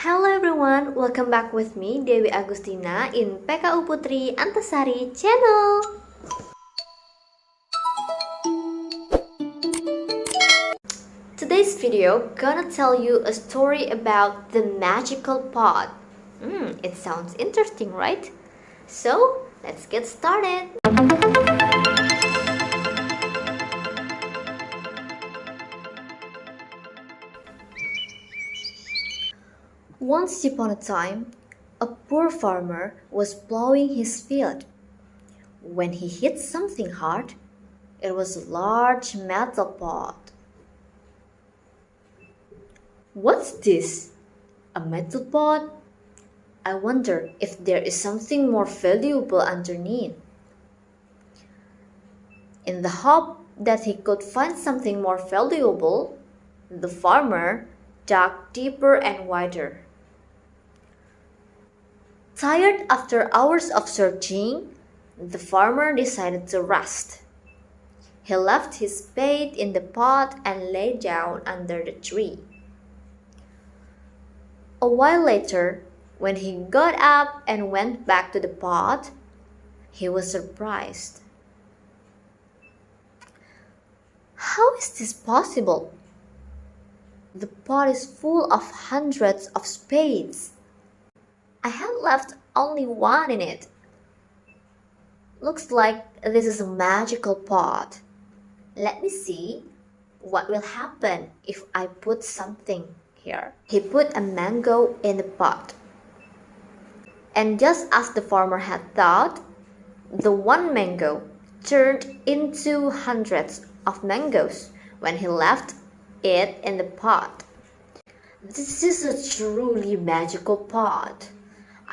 Hello everyone, welcome back with me Dewi Agustina in PKU Putri Antasari channel. Today's video gonna tell you a story about the magical pot. It sounds interesting, right? So let's get started. Once upon a time, a poor farmer was plowing his field. When he hit something hard, it was a large metal pot. What's this? A metal pot? I wonder if there is something more valuable underneath. In the hope that he could find something more valuable, the farmer dug deeper and wider. Tired after hours of searching, the farmer decided to rest. He left his spade in the pot and lay down under the tree. A while later, when he got up and went back to the pot, he was surprised. How is this possible? The pot is full of hundreds of spades. I had left only one in it. Looks like this is a magical pot. Let me see what will happen if I put something here. He put a mango in the pot. And just as the farmer had thought, the one mango turned into hundreds of mangoes when he left it in the pot. This is a truly magical pot.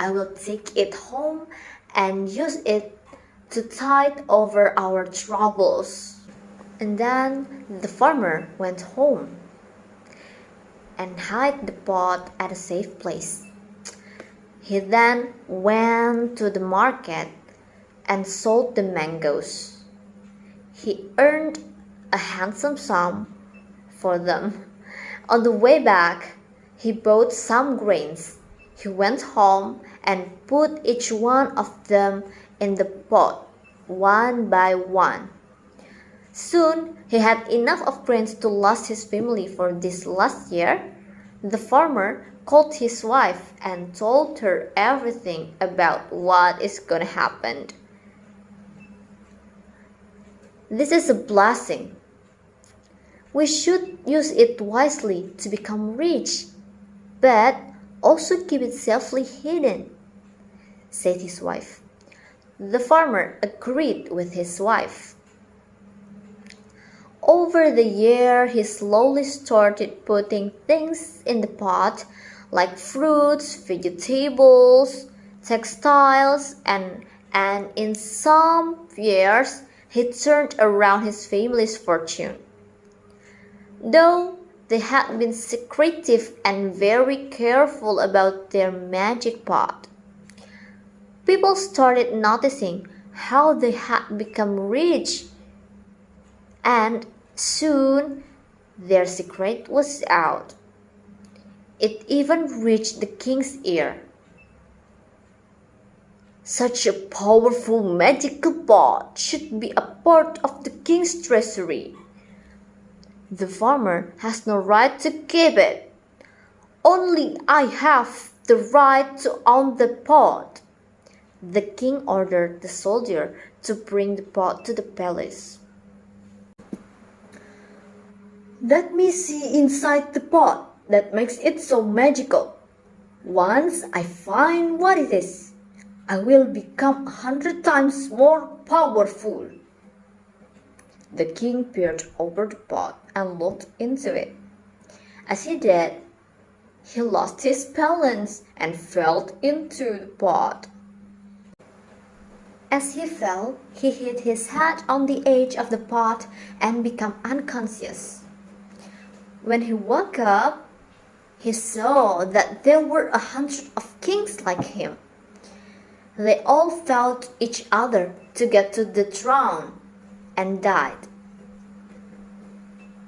I will take it home and use it to tide over our troubles. And then the farmer went home and hid the pot at a safe place. He then went to the market and sold the mangoes. He earned a handsome sum for them. On the way back, he bought some grains. He went home and put each one of them in the pot, one by one. Soon, he had enough of grains to last his family for this last year. The farmer called his wife and told her everything about what is gonna happen. This is a blessing. We should use it wisely to become rich, but also keep it safely hidden, said his wife. The farmer agreed with his wife. Over the year, he slowly started putting things in the pot like fruits, vegetables, textiles, and in some years, he turned around his family's fortune. Though they had been secretive and very careful about their magic pot, people started noticing how they had become rich, and soon their secret was out. It even reached the king's ear. Such a powerful magical pot should be a part of the king's treasury. The farmer has no right to keep it. Only I have the right to own the pot. The king ordered the soldier to bring the pot to the palace. Let me see inside the pot that makes it so magical. Once I find what it is, I will become 100 times more powerful. The king peered over the pot and looked into it. As he did, he lost his balance and fell into the pot. As he fell, he hit his head on the edge of the pot and became unconscious. When he woke up, he saw that there were 100 of kings like him. They all fought each other to get to the throne and died.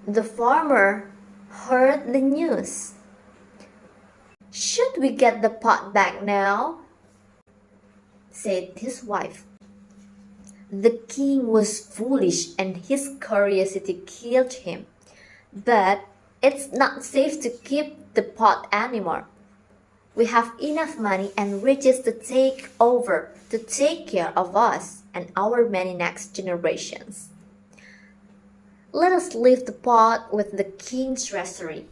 The farmer heard the news. "Should we get the pot back now?" said his wife. The king was foolish and his curiosity killed him. "But it's not safe to keep the pot anymore. We have enough money and riches to take care of us and our many next generations. Let us leave the pot with the king's treasury."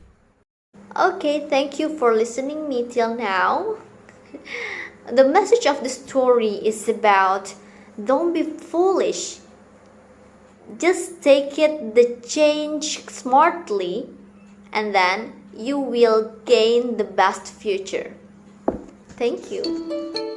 Okay, thank you for listening me till now. The message of the story is about don't be foolish. Just take the change smartly, and then you will gain the best future. Thank you.